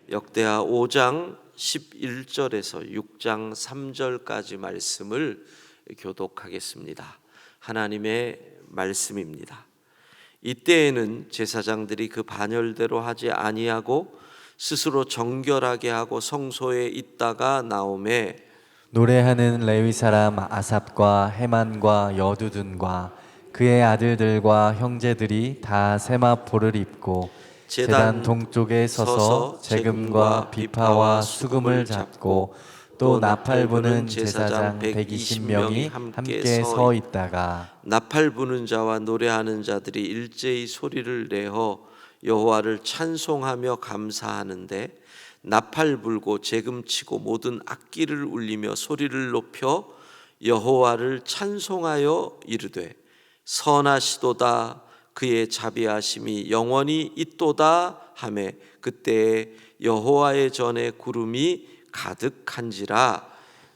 역대하 5장 11절에서 6장 3절까지 말씀을 교독하겠습니다. 하나님의 말씀입니다. 이때에는 제사장들이 그 반열대로 하지 아니하고 스스로 정결하게 하고 성소에 있다가 나오매 노래하는 레위 사람 아삽과 헤만과 여두둔과 그의 아들들과 형제들이 다 세마포를 입고 제단 동쪽에 서서 재금과 비파와 수금을 잡고 또 나팔 부는 제사장 120명이 함께 서 있다가 나팔 부는 자와 노래하는 자들이 일제히 소리를 내어 여호와를 찬송하며 감사하는데 나팔 불고 재금 치고 모든 악기를 울리며 소리를 높여 여호와를 찬송하여 이르되 선하시도다 그의 자비하심이 영원히 있도다 하매 그때에 여호와의 전에 구름이 가득한지라.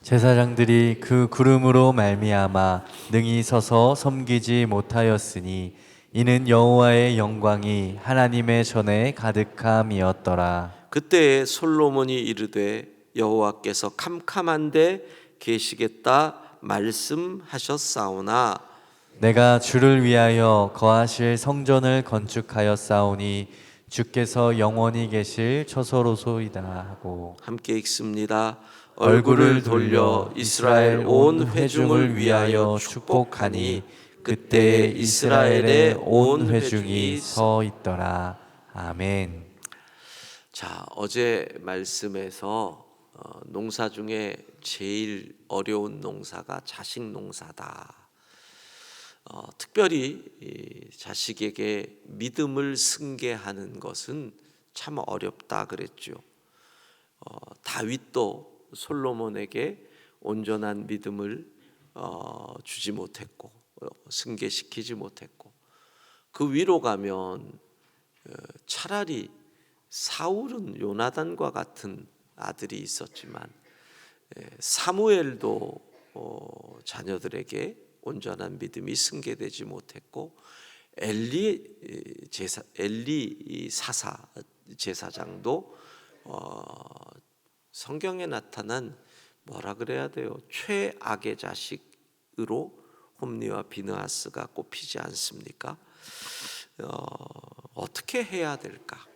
제사장들이 그 구름으로 말미암아 능히 서서 섬기지 못하였으니 이는 여호와의 영광이 하나님의 전에 가득함이었더라. 그때에 솔로몬이 이르되 여호와께서 캄캄한데 계시겠다 말씀하셨사오나 내가 주를 위하여 거하실 성전을 건축하였사오니 주께서 영원히 계실 처소로소이다 하고 함께 읽습니다. 얼굴을 돌려 이스라엘 온 회중을 위하여 축복하니 그때 이스라엘의 온 회중이 서 있더라. 아멘. 자, 어제 말씀에서 농사 중에 제일 어려운 농사가 자식 농사다. 특별히 자식에게 믿음을 승계하는 것은 참 어렵다 그랬죠. 다윗도 솔로몬에게 온전한 믿음을 주지 못했고 승계시키지 못했고 그 위로 가면 차라리 사울은 요나단과 같은 아들이 있었지만 사무엘도 자녀들에게 온전한 믿음이 승계되지 못했고 엘리 사사 제사장도 성경에 나타난 뭐라 그래야 돼요? 최악의 자식으로 홈리와 비느하스가 꼽히지 않습니까? 어떻게 해야 될까?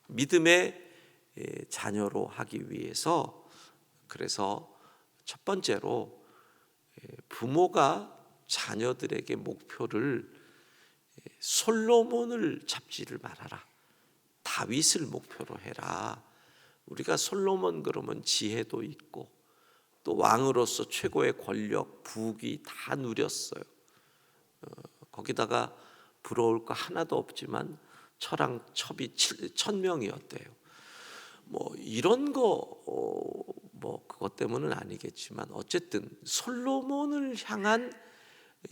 믿음의 자녀로 하기 위해서 그래서 첫 번째로 부모가 자녀들에게 목표를 솔로몬을 잡지를 말아라. 다윗을 목표로 해라. 우리가 솔로몬 그러면 지혜도 있고 또 왕으로서 최고의 권력, 부귀 다 누렸어요. 거기다가 부러울 거 하나도 없지만 처랑 첩이 1000명이었대요. 뭐 이런 거 뭐 그것 때문은 아니겠지만 어쨌든 솔로몬을 향한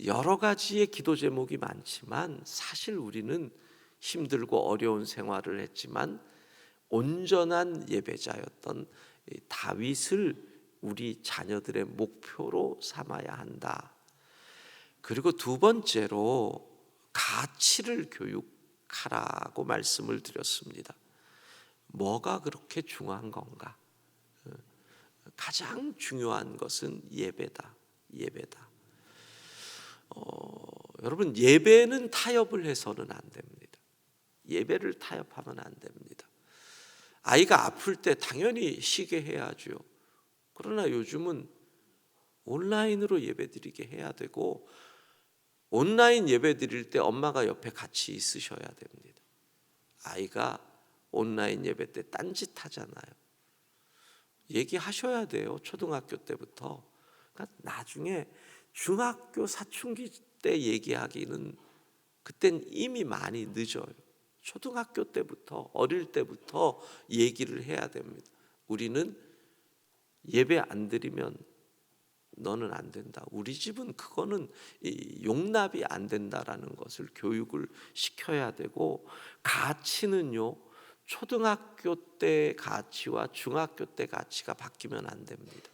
여러 가지의 기도 제목이 많지만 사실 우리는 힘들고 어려운 생활을 했지만 온전한 예배자였던 다윗을 우리 자녀들의 목표로 삼아야 한다. 그리고 두 번째로 가치를 교육하라고 말씀을 드렸습니다. 뭐가 그렇게 중요한 건가? 가장 중요한 것은 예배다. 여러분 예배는 타협을 해서는 안 됩니다. 예배를 타협하면 안 됩니다. 아이가 아플 때 당연히 쉬게 해야죠. 그러나 요즘은 온라인으로 예배드리게 해야 되고 온라인 예배드릴 때 엄마가 옆에 같이 있으셔야 됩니다. 아이가 온라인 예배 때 딴짓하잖아요. 얘기하셔야 돼요. 초등학교 때부터. 그러니까 나중에 중학교 사춘기 때 얘기하기는 그땐 이미 많이 늦어요. 초등학교 때부터 어릴 때부터 얘기를 해야 됩니다. 우리는 예배 안 드리면 너는 안 된다. 우리 집은 그거는 용납이 안 된다라는 것을 교육을 시켜야 되고 가치는요. 초등학교 때 가치와 중학교 때 가치가 바뀌면 안 됩니다.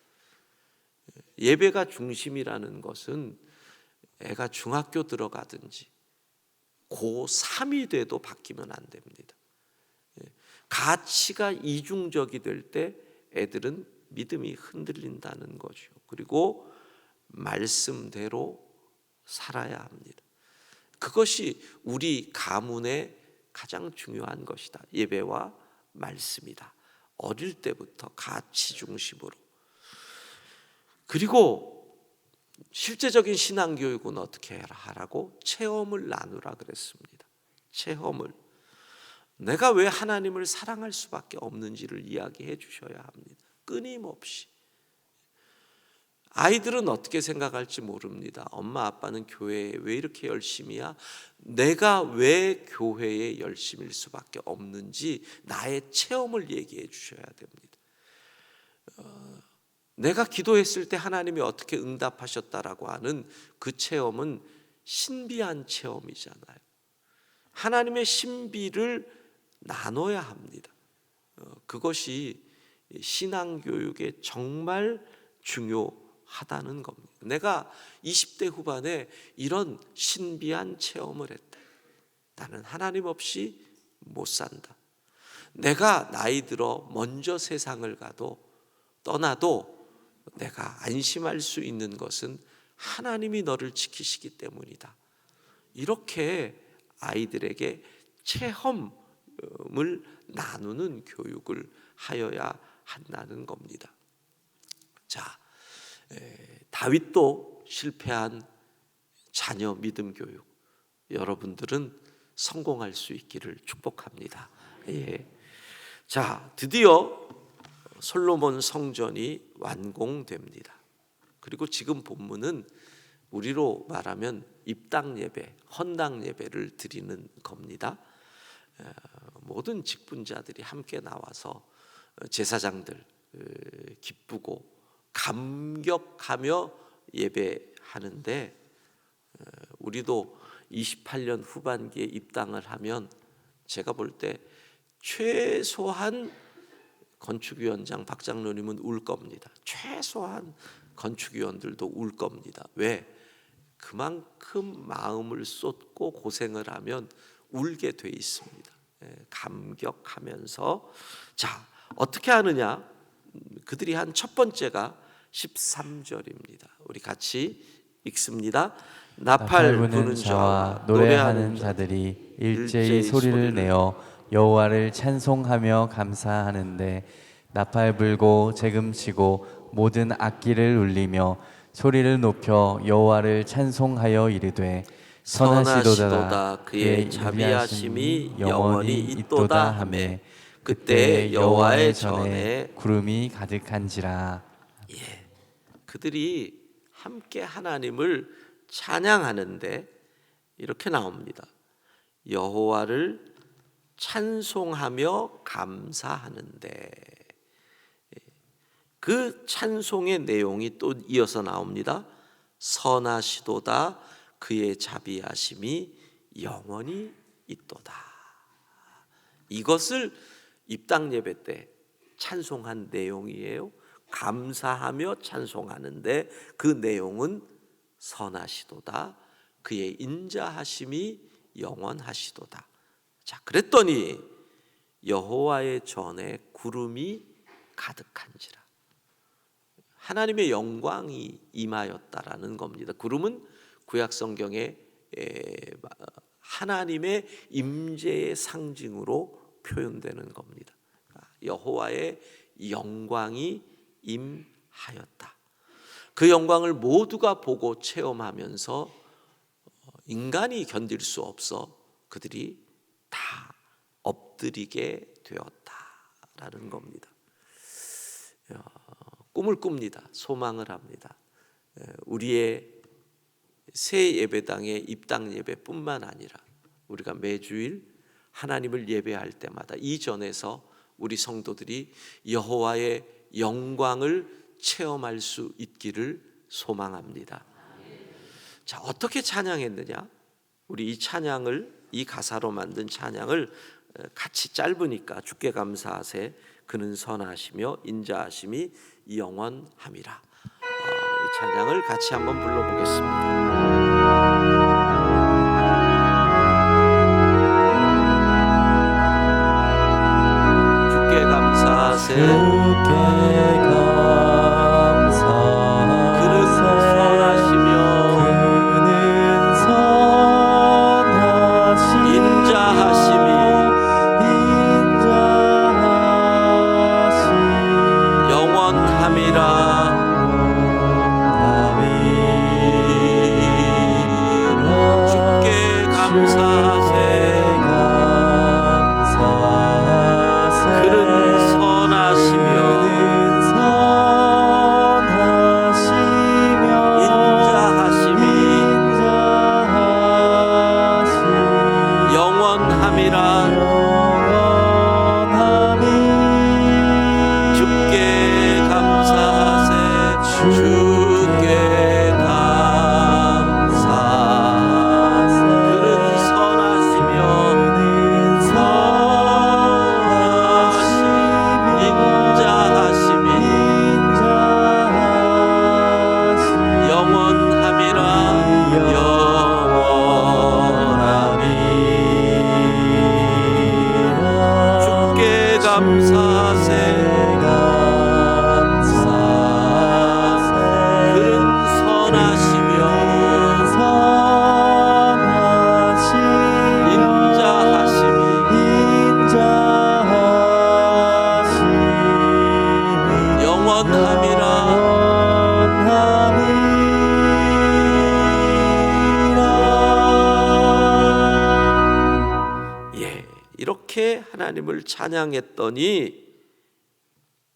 예배가 중심이라는 것은 애가 중학교 들어가든지 고3이 돼도 바뀌면 안 됩니다. 가치가 이중적이 될 때 애들은 믿음이 흔들린다는 거죠. 그리고 말씀대로 살아야 합니다. 그것이 우리 가문의 가장 중요한 것이다. 예배와 말씀이다. 어릴 때부터 가치 중심으로. 그리고 실제적인 신앙교육은 어떻게 하라고? 체험을 나누라 그랬습니다. 체험을. 내가 왜 하나님을 사랑할 수밖에 없는지를 이야기해 주셔야 합니다. 끊임없이. 아이들은 어떻게 생각할지 모릅니다. 엄마 아빠는 교회에 왜 이렇게 열심이야? 내가 왜 교회에 열심일 수밖에 없는지 나의 체험을 얘기해 주셔야 됩니다. 내가 기도했을 때 하나님이 어떻게 응답하셨다라고 하는 그 체험은 신비한 체험이잖아요. 하나님의 신비를 나눠야 합니다. 그것이 신앙교육에 정말 중요하다는 겁니다. 내가 20대 후반에 이런 신비한 체험을 했다. 나는 하나님 없이 못 산다. 내가 나이 들어 먼저 세상을 떠나도 내가 안심할 수 있는 것은 하나님이 너를 지키시기 때문이다. 이렇게 아이들에게 체험을 나누는 교육을 하여야 한다는 겁니다. 자, 다윗도 실패한 자녀 믿음 교육, 여러분들은 성공할 수 있기를 축복합니다. 자, 드디어 솔로몬 성전이 완공됩니다. 그리고 지금 본문은 우리로 말하면 입당 예배, 헌당 예배를 드리는 겁니다. 모든 직분자들이 함께 나와서 제사장들 기쁘고 감격하며 예배하는데, 우리도 28년 후반기에 입당을 하면 제가 볼 때 최소한 건축위원장 박장로님은 울 겁니다. 최소한 건축위원들도 울 겁니다. 왜? 그만큼 마음을 쏟고 고생을 하면 울게 돼 있습니다. 감격하면서. 자, 어떻게 하느냐? 그들이 한 첫 번째가 13절입니다. 우리 같이 읽습니다. 나팔 부는 자와 노래하는 자들이 일제히 소리를 내어 여호와를 찬송하며 감사하는데, 나팔 불고 재금 치고 모든 악기를 울리며 소리를 높여 여호와를 찬송하여 이르되, 선하시도다 그의 자비하심이 영원히 있도다 하매 그때 여호와의 전에 구름이 가득한지라. 그들이 함께 하나님을 찬양하는데 이렇게 나옵니다. 여호와를 찬송하며 감사하는데, 그 찬송의 내용이 또 이어서 나옵니다. 선하시도다 그의 자비하심이 영원히 있도다. 이것을 입당 예배 때 찬송한 내용이에요. 감사하며 찬송하는데 그 내용은 선하시도다 그의 인자하심이 영원하시도다. 자, 그랬더니 여호와의 전에 구름이 가득한지라. 하나님의 영광이 임하였다라는 겁니다. 구름은 구약 성경에 하나님의 임재의 상징으로 표현되는 겁니다. 여호와의 영광이 임하였다. 그 영광을 모두가 보고 체험하면서 인간이 견딜 수 없어 그들이 다 엎드리게 되었다라는 겁니다. 꿈을 꿉니다. 소망을 합니다. 우리의 새 예배당의 입당 예배뿐만 아니라 우리가 매주일 하나님을 예배할 때마다 이 전에서 우리 성도들이 여호와의 영광을 체험할 수 있기를 소망합니다. 자, 어떻게 찬양했느냐? 우리 이 찬양을, 이 가사로 만든 찬양을 같이 짧으니까 주께 감사하세 그는 선하시며 인자하심이 영원함이라. 이 찬양을 같이 한번 불러보겠습니다. 감사하세. 그는 선하시며 인자하심이 영원함이라. 주께 감사하세. 그는 선하시며 인자하심이 영원함이라. 주께 감사하세. 주께 감사하세. 그는 선하시며 인자하심이 영원함이라. 주께 감사하세. 그는 선하시며 인자하심이 영원함이라. 예, 이렇게 하나님을 찬양했더니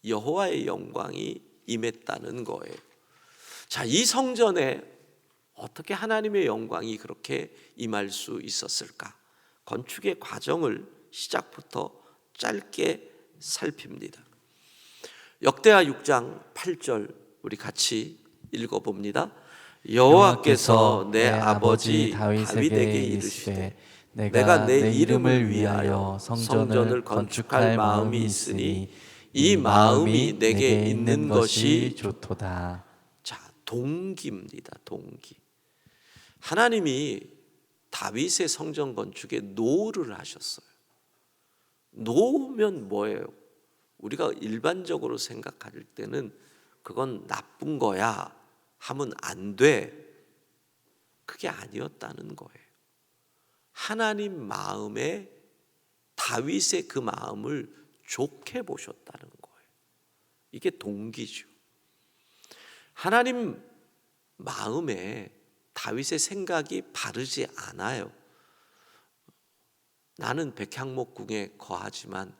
여호와의 영광이 임했다는 거예요. 자, 이 성전에 어떻게 하나님의 영광이 그렇게 임할 수 있었을까? 건축의 과정을 시작부터 짧게 살핍니다. 역대하 6장 8절 우리 같이 읽어봅니다. 여호와께서 내 아버지 다윗에게 이르시되 내가 내 이름을 위하여 성전을 건축할 마음이 있으니 이 마음이 내게 있는 것이 좋도다. 자, 동기입니다. 동기. 하나님이 다윗의 성전 건축에 노를 하셨어요. 노면 뭐예요? 우리가 일반적으로 생각할 때는 그건 나쁜 거야 하면 안 돼. 그게 아니었다는 거예요. 하나님 마음에 다윗의 그 마음을 좋게 보셨다는 거예요. 이게 동기죠. 하나님 마음에 다윗의 생각이 바르지 않아요. 나는 백향목궁에 거하지만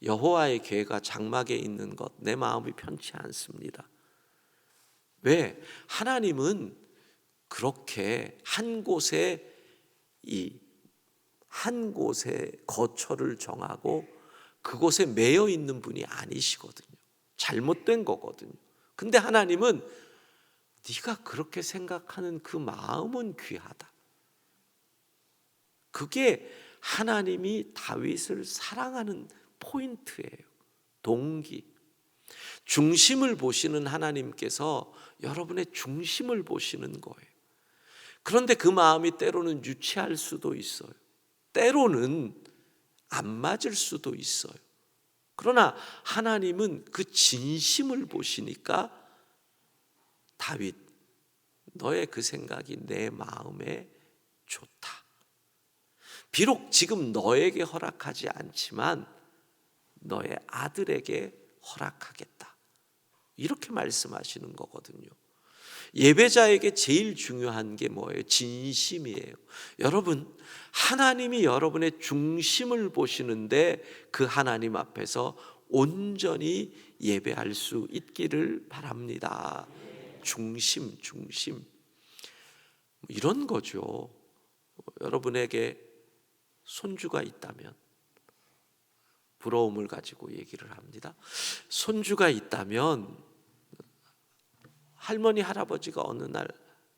여호와의 계가 장막에 있는 것 내 마음이 편치 않습니다. 왜? 하나님은 그렇게 한 곳에 거처를 정하고 그곳에 매여 있는 분이 아니시거든요. 잘못된 거거든요. 근데 하나님은 네가 그렇게 생각하는 그 마음은 귀하다. 그게 하나님이 다윗을 사랑하는 포인트예요. 동기. 중심을 보시는 하나님께서 여러분의 중심을 보시는 거예요. 그런데 그 마음이 때로는 유치할 수도 있어요. 때로는 안 맞을 수도 있어요. 그러나 하나님은 그 진심을 보시니까 다윗, 너의 그 생각이 내 마음에 좋다. 비록 지금 너에게 허락하지 않지만 너의 아들에게 허락하겠다. 이렇게 말씀하시는 거거든요. 예배자에게 제일 중요한 게 뭐예요? 진심이에요. 여러분, 하나님이 여러분의 중심을 보시는데 그 하나님 앞에서 온전히 예배할 수 있기를 바랍니다. 중심. 이런 거죠. 여러분에게 손주가 있다면, 부러움을 가지고 얘기를 합니다. 손주가 있다면 할머니 할아버지가 어느 날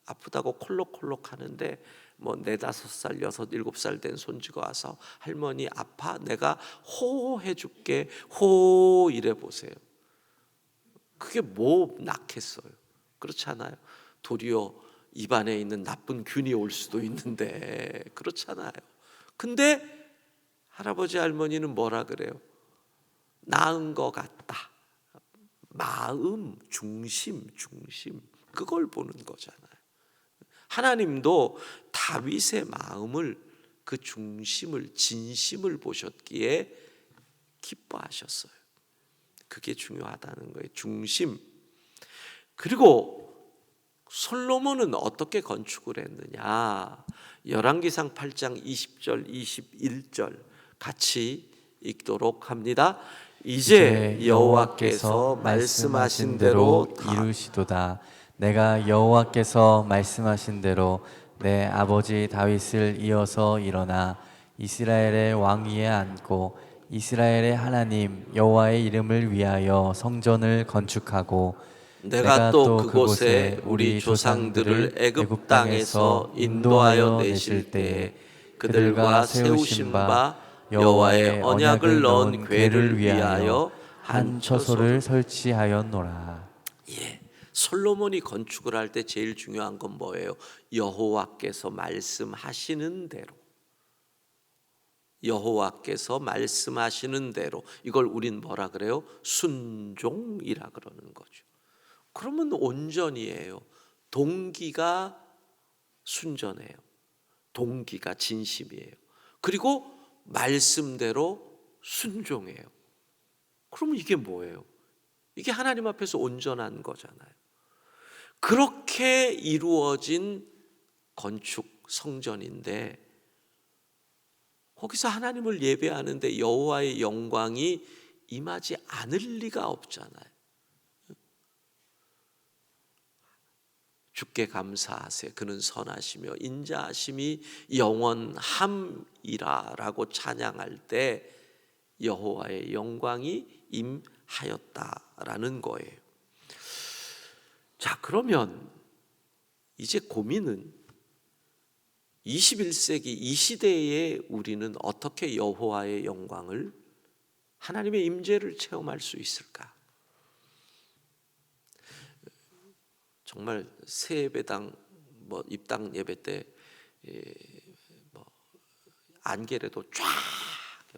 아프다고 콜록콜록 하는데 뭐 4, 5살, 6, 7살 된 손주가 와서 할머니 아파? 내가 호호해 줄게. 호 이래 보세요. 그게 뭐 낫겠어요? 그렇잖아요. 도리어 입안에 있는 나쁜 균이 올 수도 있는데 그렇잖아요. 근데 할아버지 할머니는 뭐라 그래요? 나은 것 같다. 마음 중심 그걸 보는 거잖아요. 하나님도 다윗의 마음을, 그 중심을, 진심을 보셨기에 기뻐하셨어요. 그게 중요하다는 거예요. 중심. 그리고 솔로몬은 어떻게 건축을 했느냐? 열왕기상 8장 20절 21절 같이 읽도록 합니다. 이제 여호와께서 말씀하신 대로 이루시도다. 내가 여호와께서 말씀하신 대로 내 아버지 다윗을 이어서 일어나 이스라엘의 왕 위에 앉고 이스라엘의 하나님 여호와의 이름을 위하여 성전을 건축하고 내가 또 그곳에 우리 조상들을 애굽 땅에서 인도하여 내실 때에 그들과 세우신 바 여호와의 언약을 넣은 궤를 위하여 한 처소를 설치하였노라. 예, 솔로몬이 건축을 할 때 제일 중요한 건 뭐예요? 여호와께서 말씀하시는 대로, 여호와께서 말씀하시는 대로, 이걸 우린 뭐라 그래요? 순종이라 그러는 거죠. 그러면 온전이에요. 동기가 순전해요. 동기가 진심이에요. 그리고 말씀대로 순종해요. 그러면 이게 뭐예요? 이게 하나님 앞에서 온전한 거잖아요. 그렇게 이루어진 건축 성전인데 거기서 하나님을 예배하는데 여호와의 영광이 임하지 않을 리가 없잖아요. 주께 감사하세 그는 선하시며 인자하심이 영원함이라라고 찬양할 때 여호와의 영광이 임하였다라는 거예요. 자, 그러면 이제 고민은 21세기 이 시대에 우리는 어떻게 여호와의 영광을, 하나님의 임재를 체험할 수 있을까? 정말 새 예배당 입당 예배 때 안개라도 쫙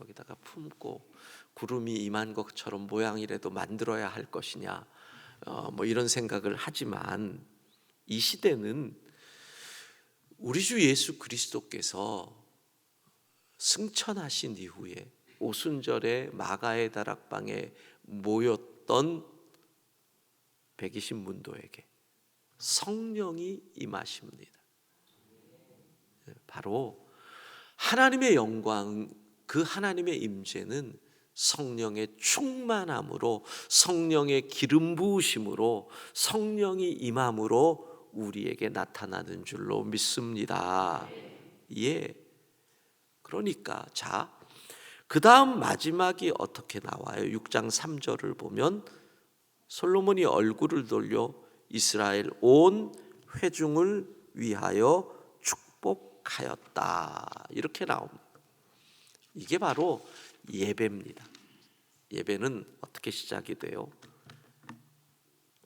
여기다가 품고 구름이 임한 것처럼 모양이라도 만들어야 할 것이냐, 이런 생각을 하지만 이 시대는 우리 주 예수 그리스도께서 승천하신 이후에 오순절에 마가의 다락방에 모였던 120문도에게 성령이 임하십니다. 바로 하나님의 영광, 그 하나님의 임재는 성령의 충만함으로, 성령의 기름 부으심으로, 성령이 임함으로 우리에게 나타나는 줄로 믿습니다. 예. 그러니까 자, 그 다음 마지막이 어떻게 나와요? 6장 3절을 보면 솔로몬이 얼굴을 돌려 이스라엘 온 회중을 위하여 축복하였다, 이렇게 나옵니다. 이게 바로 예배입니다. 예배는 어떻게 시작이 돼요?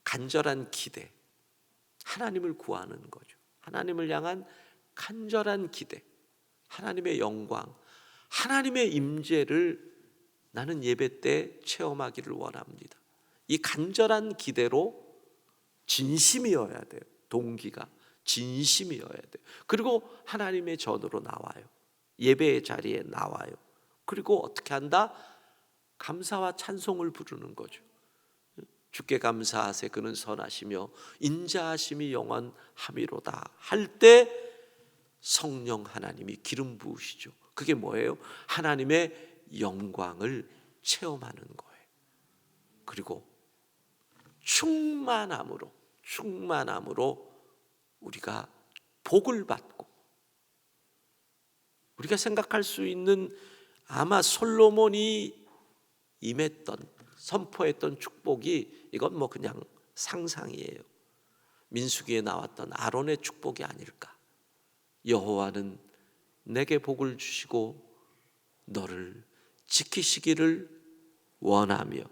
간절한 기대, 하나님을 구하는 거죠. 하나님을 향한 간절한 기대, 하나님의 영광, 하나님의 임재를 나는 예배 때 체험하기를 원합니다. 이 간절한 기대로 진심이어야 돼요. 동기가 진심이어야 돼요. 그리고 하나님의 전으로 나와요. 예배의 자리에 나와요. 그리고 어떻게 한다? 감사와 찬송을 부르는 거죠. 주께 감사하세 그는 선하시며 인자하심이 영원함이로다 할 때 성령 하나님이 기름 부으시죠. 그게 뭐예요? 하나님의 영광을 체험하는 거예요. 그리고 충만함으로 우리가 복을 받고, 우리가 생각할 수 있는 아마 솔로몬이 임했던, 선포했던 축복이 이건 그냥 상상이에요. 민수기에 나왔던 아론의 축복이 아닐까. 여호와는 내게 복을 주시고 너를 지키시기를 원하며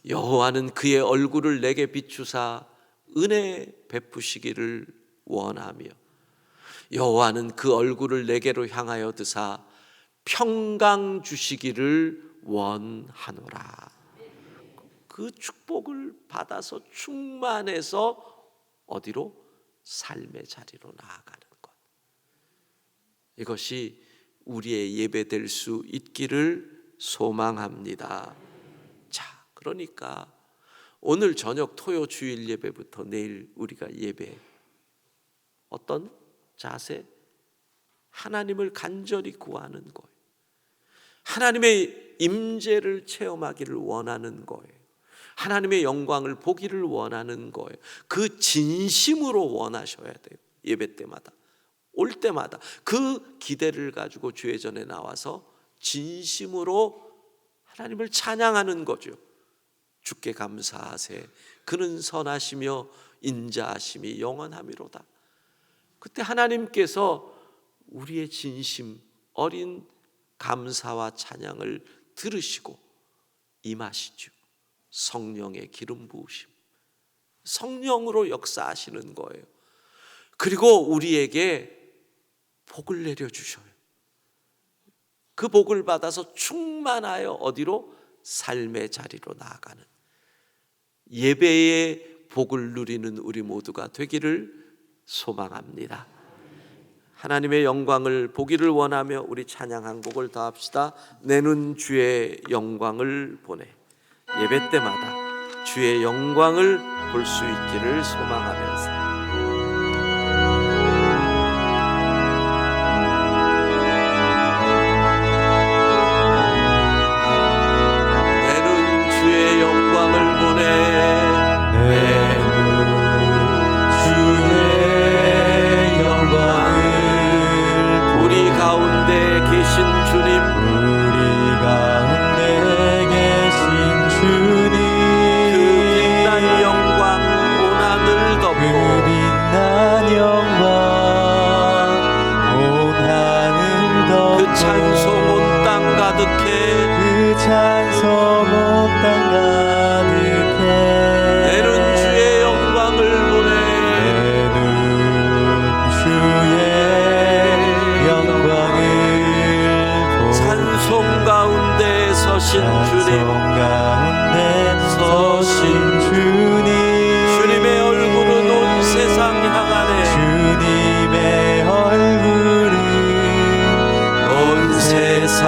여호와는 그의 얼굴을 내게 비추사 은혜 베푸시기를 원하며 여호와는 그 얼굴을 내게로 향하여 드사 평강 주시기를 원하노라. 그 축복을 받아서 충만해서 어디로? 삶의 자리로 나아가는 것. 이것이 우리의 예배 될 수 있기를 소망합니다. 자, 그러니까 오늘 저녁 토요 주일 예배부터 내일 우리가 예배, 어떤 자세? 하나님을 간절히 구하는 거예요. 하나님의 임재를 체험하기를 원하는 거예요. 하나님의 영광을 보기를 원하는 거예요. 그 진심으로 원하셔야 돼요. 예배 때마다, 올 때마다 그 기대를 가지고 주의 전에 나와서 진심으로 하나님을 찬양하는 거죠. 주께 감사하세, 그는 선하시며 인자하심이 영원하미로다. 그때 하나님께서 우리의 진심 어린 감사와 찬양을 들으시고 임하시죠. 성령의 기름 부으심, 성령으로 역사하시는 거예요. 그리고 우리에게 복을 내려주셔요. 그 복을 받아서 충만하여 어디로? 삶의 자리로 나아가는, 예배의 복을 누리는 우리 모두가 되기를 소망합니다. 하나님의 영광을 보기를 원하며 우리 찬양 한 곡을 더 합시다. 내는 주의 영광을 보내. 예배 때마다 주의 영광을 볼 수 있기를 소망하면서 내는 주의 영광을 보내. 우리 가운데 계신 주님, 우리 가운데 계신 주님, 그 빛난 영광 온 하늘 덮고, 그 빛난 영광 온 하늘 덮고, 그 찬송 온 땅 가득해. 그 찬송 온 땅 가득해. 내는 주의 영광을 보내. 내는 주의 영광을 보내. 찬송 가운데 서신 주님, 가운데 서신 주님, 주님의 얼굴은 온 세상 향하네. 주님의 얼굴은 온 세상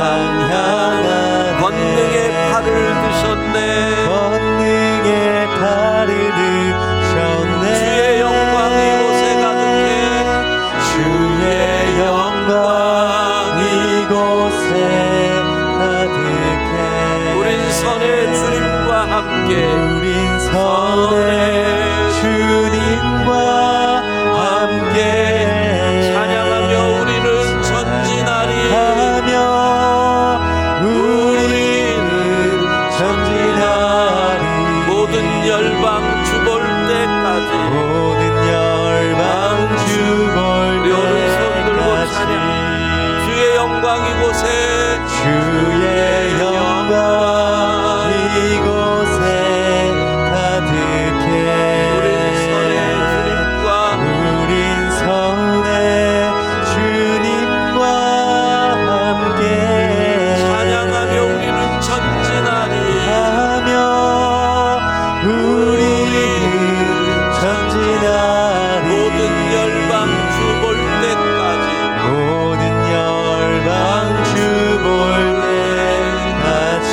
향하네. 권능의 팔을 드셨네. 권능의 팔을 드셨네. 주의 영광이 이곳에 가득해. 주의 영광 이곳에 가득해. 우린 선의 주님과 함께, 우린 선의 주님과 함께 찬양하며 우리는 전진하리. 우리는 전진하리. 모든 열방 주볼 때까지. 모든 열방 주볼 우리 오른손 들고 때까지. 찬양. 주의 영광 이곳에. 주의 영광 이곳에 가득해. 우린 선의 주님과, 우린 선의 주님과 함께 찬양하며 우리는 전진하리. 우리는 전진하리. 모든 열방 주볼 때까지. 모든 열방 주볼 때까지.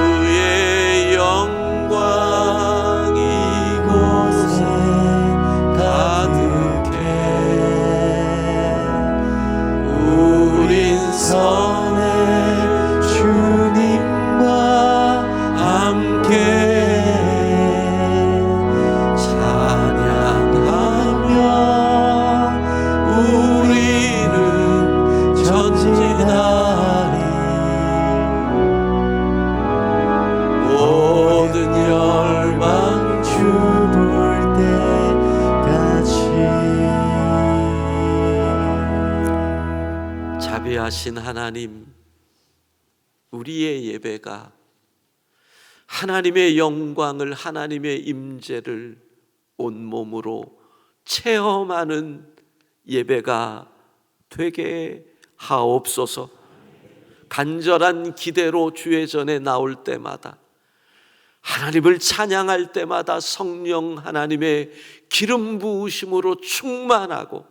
주의 영광 이곳에 가득해. 우린 선의 주님과 함께 찬양하며 우리는 전진하리. 모든 열방 주볼 때까지. 자비하신 하나님, 우리의 예배가 하나님의 영광을, 하나님의 임재를 온몸으로 체험하는 예배가 되게 하옵소서. 간절한 기대로 주의 전에 나올 때마다, 하나님을 찬양할 때마다 성령 하나님의 기름 부으심으로 충만하고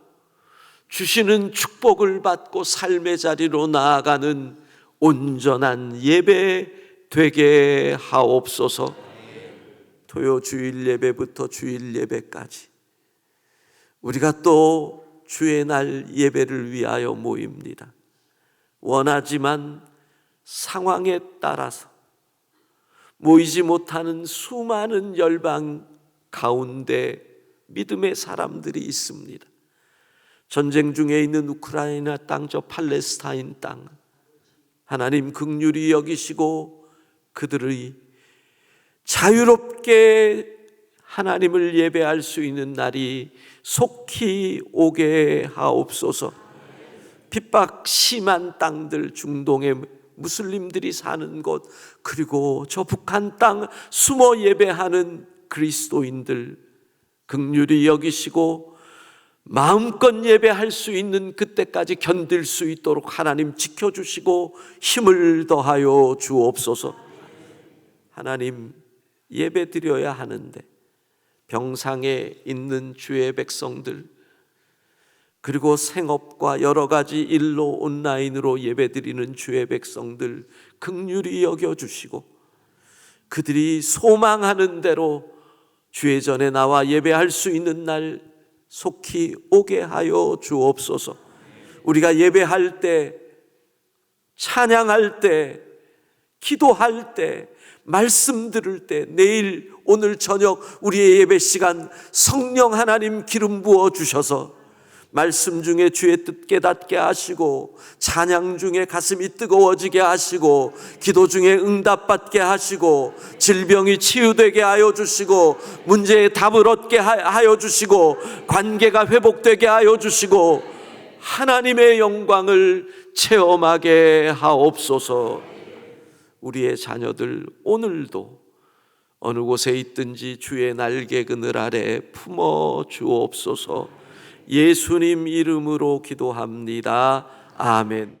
주시는 축복을 받고 삶의 자리로 나아가는 온전한 예배 되게 하옵소서. 토요 주일 예배부터 주일 예배까지 우리가 또 주의 날 예배를 위하여 모입니다. 원하지만 상황에 따라서 모이지 못하는 수많은 열방 가운데 믿음의 사람들이 있습니다. 전쟁 중에 있는 우크라이나 땅, 저 팔레스타인 땅, 하나님 긍휼히 여기시고 그들의 자유롭게 하나님을 예배할 수 있는 날이 속히 오게 하옵소서. 핍박 심한 땅들, 중동의 무슬림들이 사는 곳, 그리고 저 북한 땅 숨어 예배하는 그리스도인들 긍휼히 여기시고 마음껏 예배할 수 있는 그때까지 견딜 수 있도록 하나님 지켜주시고 힘을 더하여 주옵소서. 하나님, 예배 드려야 하는데 병상에 있는 주의 백성들, 그리고 생업과 여러 가지 일로 온라인으로 예배드리는 주의 백성들 긍휼히 여겨주시고 그들이 소망하는 대로 주의 전에 나와 예배할 수 있는 날 속히 오게 하여 주옵소서. 우리가 예배할 때, 찬양할 때, 기도할 때, 말씀 들을 때, 내일 오늘 저녁 우리의 예배 시간 성령 하나님 기름 부어 주셔서 말씀 중에 주의 뜻 깨닫게 하시고, 찬양 중에 가슴이 뜨거워지게 하시고, 기도 중에 응답받게 하시고, 질병이 치유되게 하여 주시고, 문제에 답을 얻게 하여 주시고, 관계가 회복되게 하여 주시고, 하나님의 영광을 체험하게 하옵소서. 우리의 자녀들 오늘도 어느 곳에 있든지 주의 날개 그늘 아래 품어 주옵소서. 예수님 이름으로 기도합니다. 아멘.